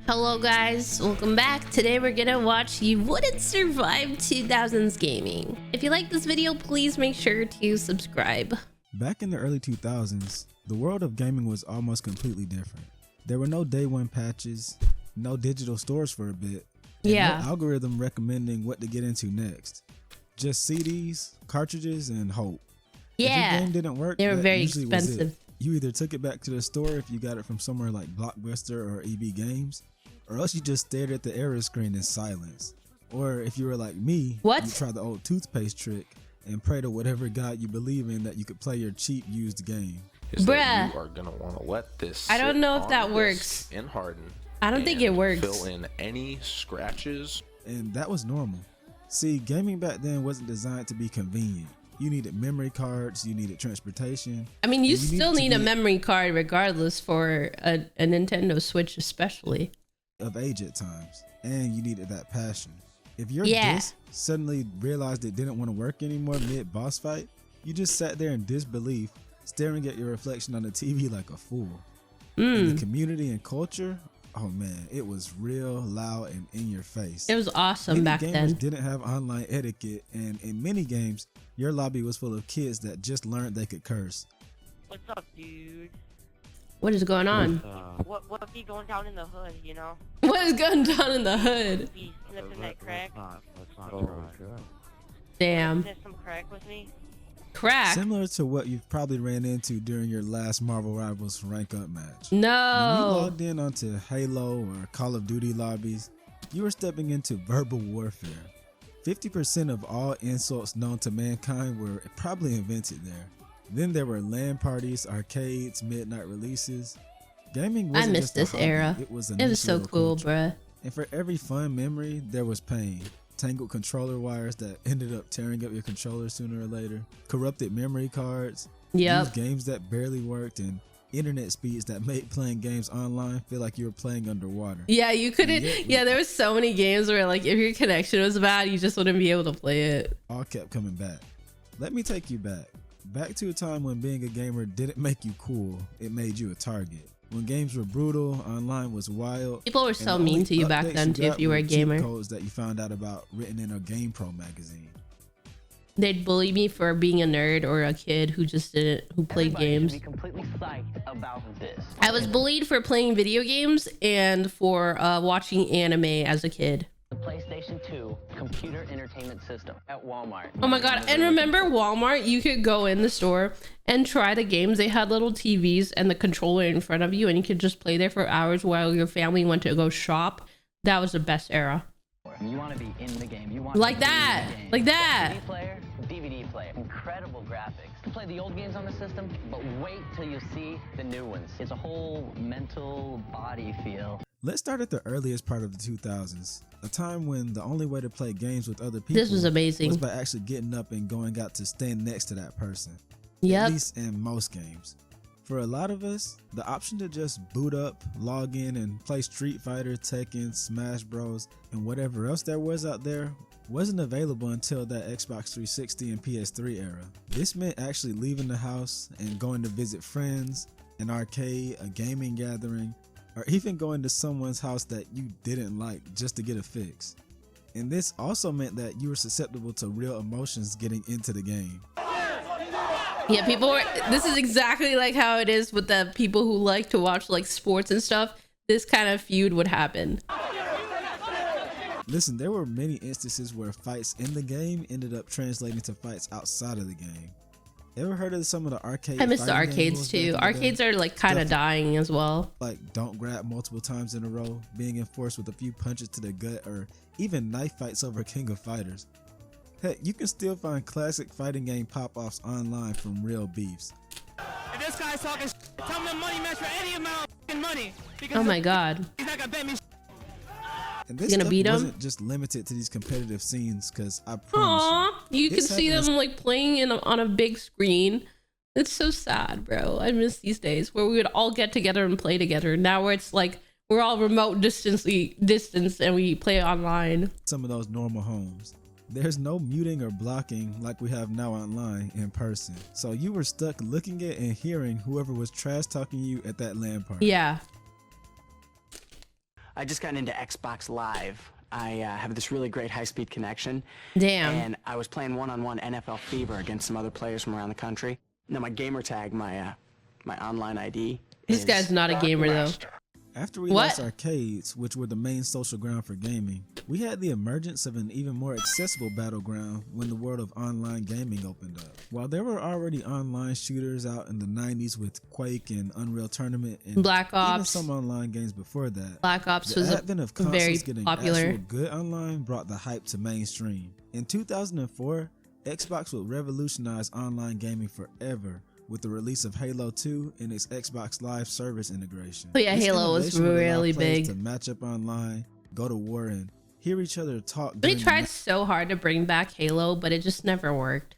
Hello guys, welcome back. Today we're gonna watch You Wouldn't Survive 2000s Gaming. If you like this video, please make sure to subscribe. Back in the early 2000s, the world of gaming was almost completely different. There were no day one patches, no digital stores for a bit, and no algorithm recommending what to get into next. Just CDs, cartridges, and hope. Yeah, if your game didn't work, they were very usually expensive. You either took it back to the store if you got it from somewhere like Blockbuster or EB Games, or else you just stared at the error screen in silence. Or if you were like me, you tried the old toothpaste trick and pray to whatever God you believe in that you could play your cheap used game. Bruh, you are gonna want to let this. I don't know if that works. In harden. I don't think it works. Fill in any scratches. And that was normal. See, gaming back then wasn't designed to be convenient. You needed memory cards, you needed transportation. I mean, you still need a memory card regardless for a Nintendo Switch especially. Of age at times. And you needed that passion. If your disc suddenly realized it didn't want to work anymore mid-boss fight, you just sat there in disbelief, staring at your reflection on the TV like a fool. In the community and culture, oh man, it was real, loud, and in your face. It was awesome back then. Many gamers didn't have online etiquette, and in many games, your lobby was full of kids that just learned they could curse. What's up, dude? What is going on? What be going down in the hood, you know? What is going down in the hood? Be sniffing that crack. Let's not try. Damn. Sniff some crack with me? Crack? Similar to what you've probably ran into during your last Marvel Rivals rank up match. No. When you logged in onto Halo or Call of Duty lobbies, you were stepping into verbal warfare. 50% of all insults known to mankind were probably invented there. Then there were LAN parties, arcades, midnight releases. Gaming wasn't I missed just this era. It was so cool, bruh. And for every fun memory, there was pain. Tangled controller wires that ended up tearing up your controller sooner or later. Corrupted memory cards. Used games that barely worked, and internet speeds that made playing games online feel like you were playing underwater. Yeah, you couldn't. Yeah, there was so many games where like if your connection was bad, you just wouldn't be able to play it. All kept coming back. Let me take you back. Back to a time when being a gamer didn't make you cool, it made you a target. When games were brutal, online was wild. People were so mean to you back then too if you were a gamer. Codes that you found out about written in a GamePro magazine. They'd bully me for being a nerd or a kid who just played games. Be completely psyched about this. I was bullied for playing video games and for watching anime as a kid. The PlayStation 2 computer entertainment system at Walmart. Oh my god, and remember Walmart? You could go in the store and try the games. They had little TVs and the controller in front of you, and you could just play there for hours while your family went to go shop. That was the best era. You want to be in the game. You want like that. Like that. DVD player, DVD player. Incredible graphics. You play the old games on the system, but wait till you see the new ones. It's a whole mental body feel. Let's start at the earliest part of the 2000s, a time when the only way to play games with other people was by actually getting up and going out to stand next to that person. At least in most games. For a lot of us, the option to just boot up, log in, and play Street Fighter, Tekken, Smash Bros, and whatever else there was out there wasn't available until that Xbox 360 and PS3 era. This meant actually leaving the house and going to visit friends, an arcade, a gaming gathering, or even going to someone's house that you didn't like just to get a fix. And this also meant that you were susceptible to real emotions getting into the game. Yeah, this is exactly like how it is with the people who like to watch like sports and stuff. This kind of feud would happen. Listen, there were many instances where fights in the game ended up translating to fights outside of the game. Ever heard of some of the arcade? I miss the arcades too. Arcades are like kind of dying as well. Like don't grab multiple times in a row, being enforced with a few punches to the gut, or even knife fights over King of Fighters. Heck, you can still find classic fighting game pop-offs online from real beefs. If this guy's talking tell him the money match for any amount of money. Oh my god. He's not gonna bet me. And this stuff wasn't just limited to these competitive scenes, because I promise you can see them like playing on a big screen. It's so sad, bro. I miss these days where we would all get together and play together. Now where it's like we're all remote distance and we play online. Some of those normal homes. There's no muting or blocking like we have now online in person. So you were stuck looking at and hearing whoever was trash talking you at that LAN party. Yeah. I just got into Xbox Live. I have this really great high-speed connection. Damn. And I was playing one-on-one NFL Fever against some other players from around the country. Now my gamer tag, my online ID. This guy's not a gamer though. After we lost arcades, which were the main social ground for gaming, we had the emergence of an even more accessible battleground when the world of online gaming opened up. While there were already online shooters out in the 90s with Quake and Unreal Tournament and Black Ops, even some online games before that, Black Ops the was advent of consoles very getting popular. actual good online brought the hype to mainstream. In 2004, Xbox would revolutionize online gaming forever with the release of Halo 2 and its Xbox Live service integration. Oh yeah, This Halo was innovation would allow really players big. to match up online, go to war, and hear each other talk. They during the tried so hard to bring back Halo, but it just never worked.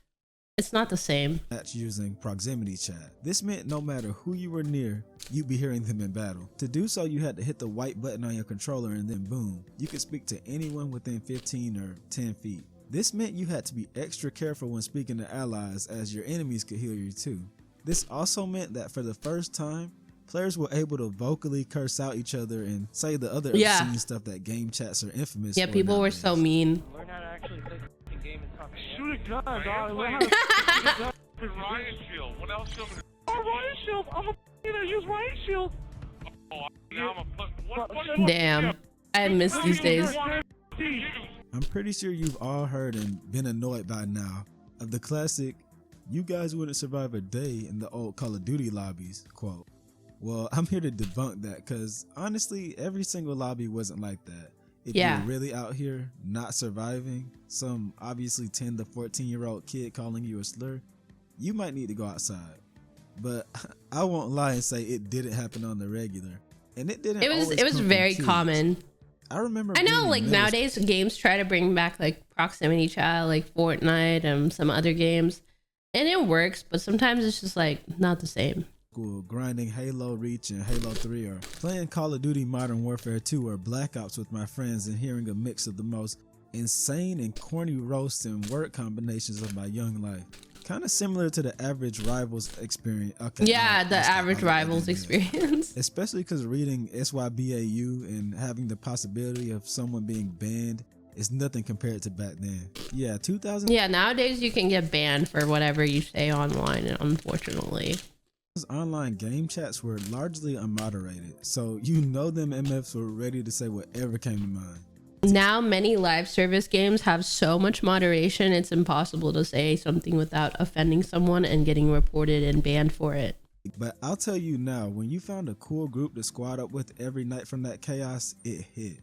It's not the same. match using proximity chat. This meant no matter who you were near, you'd be hearing them in battle. To do so, you had to hit the white button on your controller and then boom, you could speak to anyone within 15 or 10 feet. This meant you had to be extra careful when speaking to allies, as your enemies could hear you too. This also meant that for the first time, players were able to vocally curse out each other and say the other obscene stuff that game chats are infamous Yeah, for people were nowadays. so mean. Learn how to actually play the game and talk. Shoot a gun, dog. Learn how to Riot Shield. What else? Oh, Riot Shield. I'm gonna use Riot Shield. Oh, now I'm a what Damn, I miss these days. I'm pretty sure you've all heard and been annoyed by now of the classic, "You guys wouldn't survive a day in the old Call of Duty lobbies" quote. Well, I'm here to debunk that because honestly, every single lobby wasn't like that. If you're really out here not surviving, some obviously 10 to 14-year-old kid calling you a slur, you might need to go outside. But I won't lie and say it didn't happen on the regular. And it didn't. It was always come very from kids. common. I remember. I know, being like in middle nowadays games try to bring back like proximity chat, like Fortnite and some other games, and it works, but sometimes it's just like not the same. school, grinding Halo Reach and Halo 3, or playing Call of Duty Modern Warfare 2 or Black Ops with my friends and hearing a mix of the most insane and corny roasts and word combinations of my young life. Kind of similar to the average Rivals experience. Okay, yeah, the average Rivals experience. Especially because reading SYBAU and having the possibility of someone being banned is nothing compared to back then. Yeah, 2000. Yeah, nowadays you can get banned for whatever you say online, unfortunately. Online game chats were largely unmoderated, so you know them MFs were ready to say whatever came to mind. Now many live service games have so much moderation, it's impossible to say something without offending someone and getting reported and banned for it. But I'll tell you now, when you found a cool group to squad up with every night from that chaos, it hit.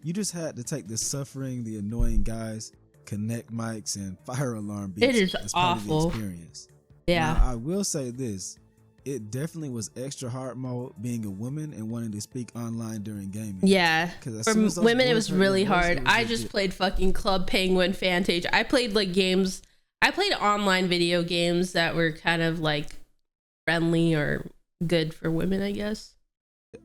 You just had to take the suffering, the annoying guys, connect mics, and fire alarm beats. It is as part awful. of the experience. Yeah. Now, I will say this. It definitely was extra hard mode being a woman and wanting to speak online during gaming. Yeah, for women it was really voice, hard. I just played fucking Club Penguin, Fantage. I played like games, I played online video games that were kind of like friendly or good for women, I guess.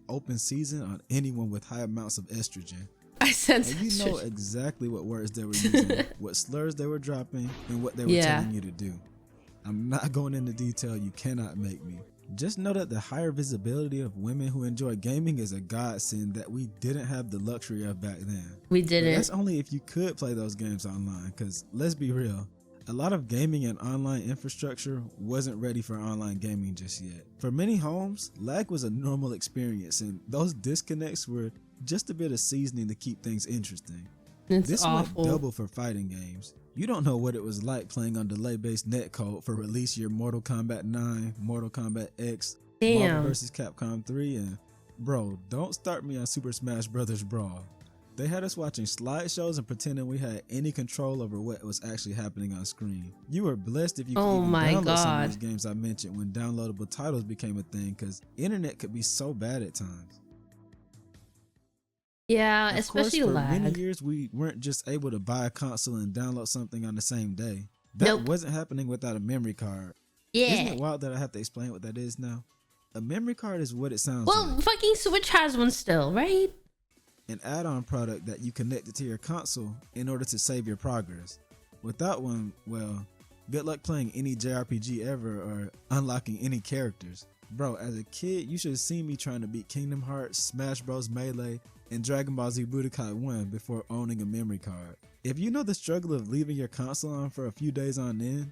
Open season on anyone with high amounts of estrogen. I sense and you know exactly what words they were using, what slurs they were dropping, and what they were telling you to do. I'm not going into detail, you cannot make me. Just know that the higher visibility of women who enjoy gaming is a godsend that we didn't have the luxury of back then. We didn't. But that's only if you could play those games online, because let's be real, a lot of gaming and online infrastructure wasn't ready for online gaming just yet. For many homes, lag was a normal experience, and those disconnects were just a bit of seasoning to keep things interesting. This went double for fighting games. You don't know what it was like playing on delay-based netcode for release year Mortal Kombat 9, Mortal Kombat X, Marvel vs. Capcom 3, and bro, don't start me on Super Smash Bros. Brawl. They had us watching slideshows and pretending we had any control over what was actually happening on screen. You were blessed if you could even download some of these games I mentioned when downloadable titles became a thing, because internet could be so bad at times. Yeah, especially for lag. many years we weren't just able to buy a console and download something on the same day. That wasn't happening without a memory card. Yeah. Isn't it wild that I have to explain what that is now? A memory card is what it sounds like. Well, fucking Switch has one still, right? An add-on product that you connected to your console in order to save your progress. Without one, well, good luck playing any JRPG ever or unlocking any characters. Bro, as a kid, you should have seen me trying to beat Kingdom Hearts, Smash Bros. Melee, and Dragon Ball Z Budokai 1 before owning a memory card. If you know the struggle of leaving your console on for a few days on end,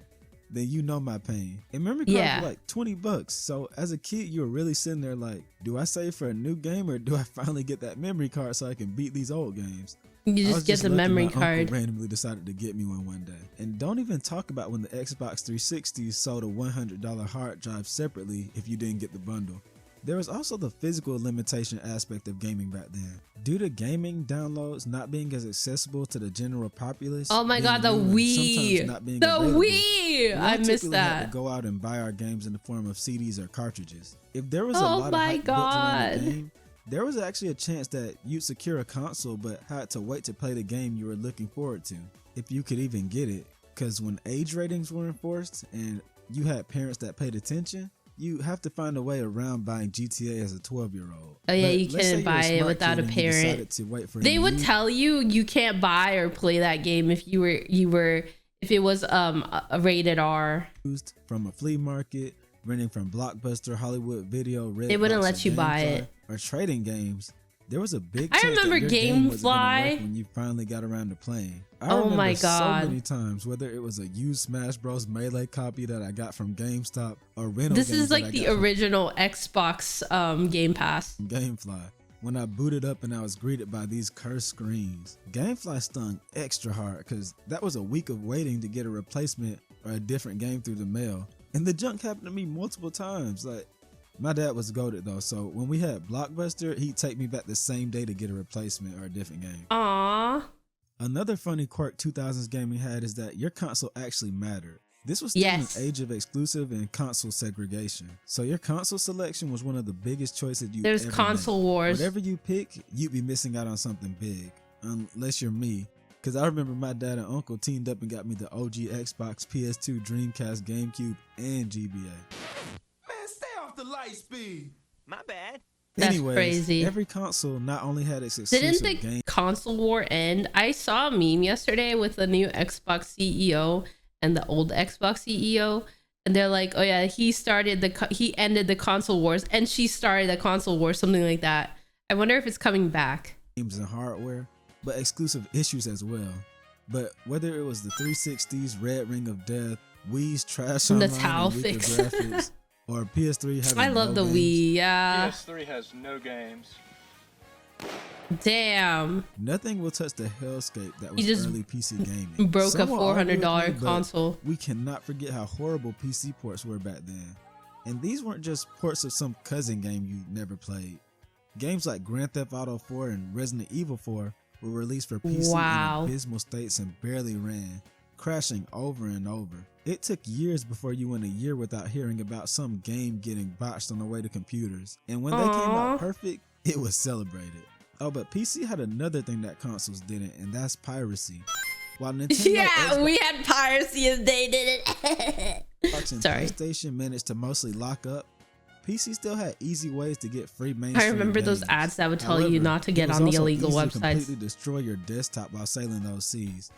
then you know my pain. And memory cards were like $20. So as a kid, you were really sitting there like, do I save for a new game or do I finally get that memory card so I can beat these old games? You just get the memory card. Uncle randomly decided to get me one day. And don't even talk about when the Xbox 360 sold a $100 hard drive separately if you didn't get the bundle. There was also the physical limitation aspect of gaming back then. Due to gaming downloads not being as accessible to the general populace. Oh my god, the Wii! The Wii! I missed that. Had to go out and buy our games in the form of CDs or cartridges. If there was a lot of hype built around the game, there was actually a chance that you'd secure a console but had to wait to play the game you were looking forward to, if you could even get it. Because when age ratings were enforced and you had parents that paid attention, you have to find a way around buying GTA as a 12-year-old. Oh yeah, you couldn't buy it without a parent. They would tell you can't buy or play that game if if it was a rated R. Used from a flea market, renting from Blockbuster, Hollywood Video, Red they wouldn't Box, let you buy it. Or trading games. There was a big I remember GameFly when you finally got around to playing. Oh my god. So many times, whether it was a used Smash Bros. Melee copy that I got from GameStop or rental. This is like the original Xbox Game Pass. GameFly. When I booted up and I was greeted by these cursed screens. GameFly stung extra hard because that was a week of waiting to get a replacement or a different game through the mail. And the junk happened to me multiple times. Like, my dad was goated though, so when we had Blockbuster, he'd take me back the same day to get a replacement or a different game. Aww. Another funny quirk 2000s gaming had is that your console actually mattered. This was still an age of exclusive and console segregation. So your console selection was one of the biggest choices you There's console wars. Whatever you pick, you'd be missing out on something big. Unless you're me. Because I remember my dad and uncle teamed up and got me the OG Xbox, PS2, Dreamcast, GameCube, and GBA. The light speed. My bad. That's Anyways, crazy. Every console not only had its exclusive Didn't the game. console war end? I saw a meme yesterday with the new Xbox CEO and the old Xbox CEO, and they're like, "Oh yeah, he ended the console wars, and she started the console war," something like that. I wonder if it's coming back. Games and hardware, but exclusive issues as well. But whether it was the 360's Red Ring of Death, Wii's trash online and weaker graphics. Or PS3 having I love the Wii, yeah. PS3 has no games. Damn. Nothing will touch the hellscape that was early PC gaming. Broke a $400 console. We cannot forget how horrible PC ports were back then. And these weren't just ports of some cousin game you never played. Games like Grand Theft Auto 4 and Resident Evil 4 were released for PC in abysmal states and barely ran, crashing over and over. It took years before you went a year without hearing about some game getting botched on the way to computers. And when they came out perfect, it was celebrated. Oh, but PC had another thing that consoles didn't, and that's piracy. While Nintendo we had piracy and they did it. Sorry. PlayStation managed to mostly lock up. PC still had easy ways to get free mainstream I remember games. those ads that would tell you not to get on the illegal websites. To completely destroy your desktop while sailing those seas.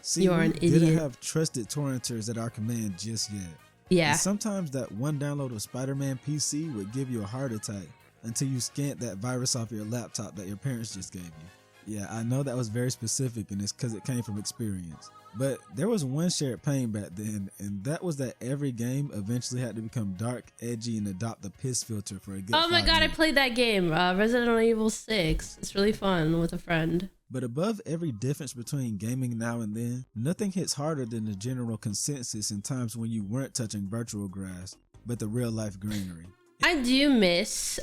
See, you are an idiot. Didn't have trusted torrenters at our command just yet. Yeah. And sometimes that one download of Spider-Man PC would give you a heart attack until you scanned that virus off your laptop that your parents just gave you. Yeah, I know that was very specific and it's because it came from experience. But there was one shared pain back then, and that was that every game eventually had to become dark, edgy, and adopt the piss filter for a good Oh my god, minutes. I played that game, Resident Evil 6. It's really fun with a friend. But above every difference between gaming now and then, nothing hits harder than the general consensus in times when you weren't touching virtual grass, but the real life greenery. I do miss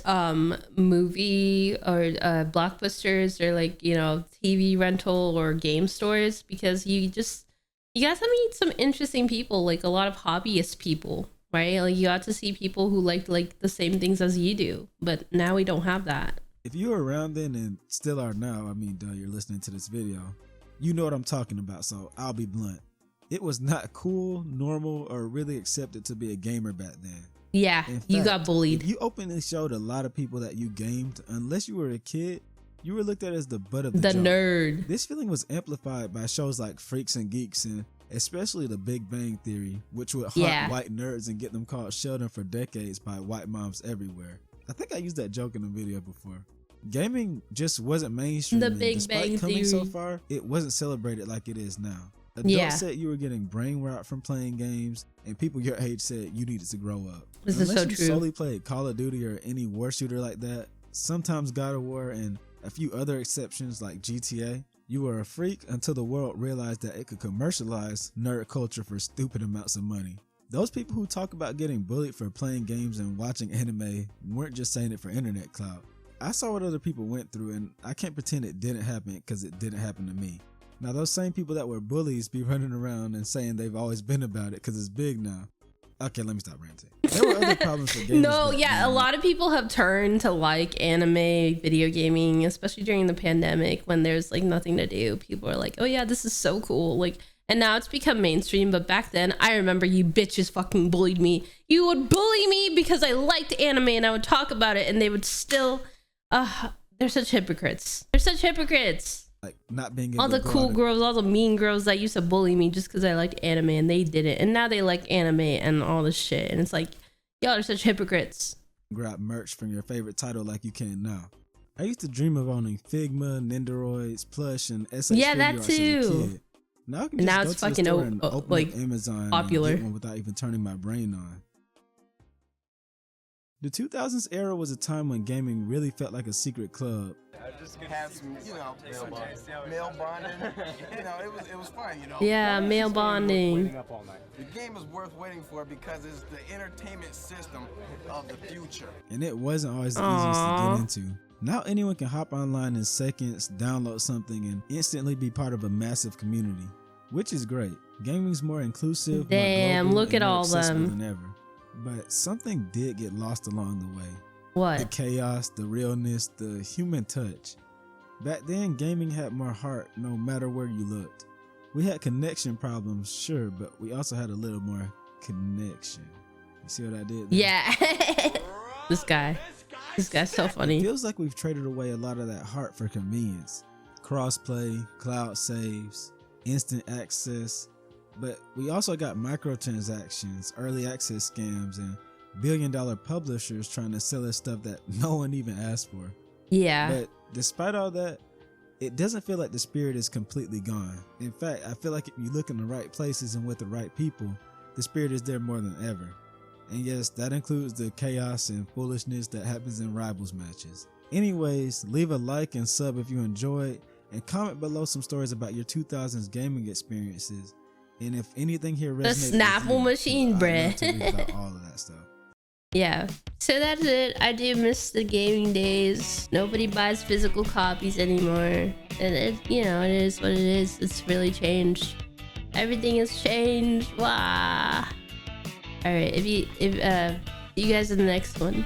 movie or blockbusters or like, you know, TV rental or game stores, because you got to meet some interesting people, like a lot of hobbyist people, right? Like you got to see people who like the same things as you do, but now we don't have that. If you were around then and still are now, I mean, you're listening to this video, you know what I'm talking about, so I'll be blunt. It was not cool, normal, or really accepted to be a gamer back then. Yeah, Fact, you got bullied. If you openly showed a lot of people that you gamed, unless you were a kid, you were looked at as the butt of the joke. Nerd. This feeling was amplified by shows like Freaks and Geeks and especially The Big Bang Theory, which would haunt white nerds and get them called Sheldon for decades by white moms everywhere. I think I used that joke in a video before. Gaming just wasn't mainstream. The and Big despite Bang coming so Theory. far, it wasn't celebrated like it is now. Adults Yeah. said you were getting brain rot from playing games, and people your age said you needed to grow up. This is Unless so you true. solely played Call of Duty or any war shooter like that, sometimes God of War and a few other exceptions like GTA, you were a freak until the world realized that it could commercialize nerd culture for stupid amounts of money. Those people who talk about getting bullied for playing games and watching anime weren't just saying it for internet clout. I saw what other people went through, and I can't pretend it didn't happen because it didn't happen to me. Now those same people that were bullies be running around and saying they've always been about it because it's big now. Okay, let me stop ranting. There were other problems for gamers. No, back yeah, then. a lot of people have turned to like anime, video gaming, especially during the pandemic when there's like nothing to do. People are like, oh yeah, this is so cool. Like, and now it's become mainstream. But back then, I remember you bitches fucking bullied me. You would bully me because I liked anime and I would talk about it, and they would still. They're such hypocrites. They're such hypocrites. Like not being able All the to go cool out girls, all the mean girls that used to bully me just because I liked anime, and they didn't, and now they like anime and all this shit, and it's like, y'all are such hypocrites. and grab merch from your favorite title like you can now. I used to dream of owning Figma, Nendoroids, Plush, and SH Yeah, figure that arts as a too. kid. Now I can just Now go it's to the fucking store and open like up Amazon popular. and get one without even turning my brain on. The 2000s era was a time when gaming really felt like a secret club. Have some, male bonding. It was fun, Yeah, male bonding. The game is worth waiting for because it's the entertainment system of the future. And it wasn't always the easiest to get into. Now anyone can hop online in seconds, download something, and instantly be part of a massive community, which is great. Gaming's more inclusive, Damn, more global, look and at more all accessible them. than ever. But something did get lost along the way. The What? chaos, the realness, the human touch. Back then, gaming had more heart no matter where you looked. We had connection problems, sure, but we also had a little more connection. You see what I did there? Yeah. This guy's so It funny. feels like we've traded away a lot of that heart for convenience. Crossplay, cloud saves, instant access. But we also got microtransactions, early access scams, and billion-dollar publishers trying to sell us stuff that no one even asked for. Yeah. But despite all that, it doesn't feel like the spirit is completely gone. In fact, I feel like if you look in the right places and with the right people, the spirit is there more than ever. And yes, that includes the chaos and foolishness that happens in rivals matches. Anyways, leave a like and sub if you enjoyed, and comment below some stories about your 2000s gaming experiences. And if anything here resonates The Snapple with machine, you, I'd bruh. love to read about all of that stuff. Yeah. So that's it. I do miss the gaming days. Nobody buys physical copies anymore. And it is what it is. It's really changed. Everything has changed. Wow. All right. If you guys in the next one.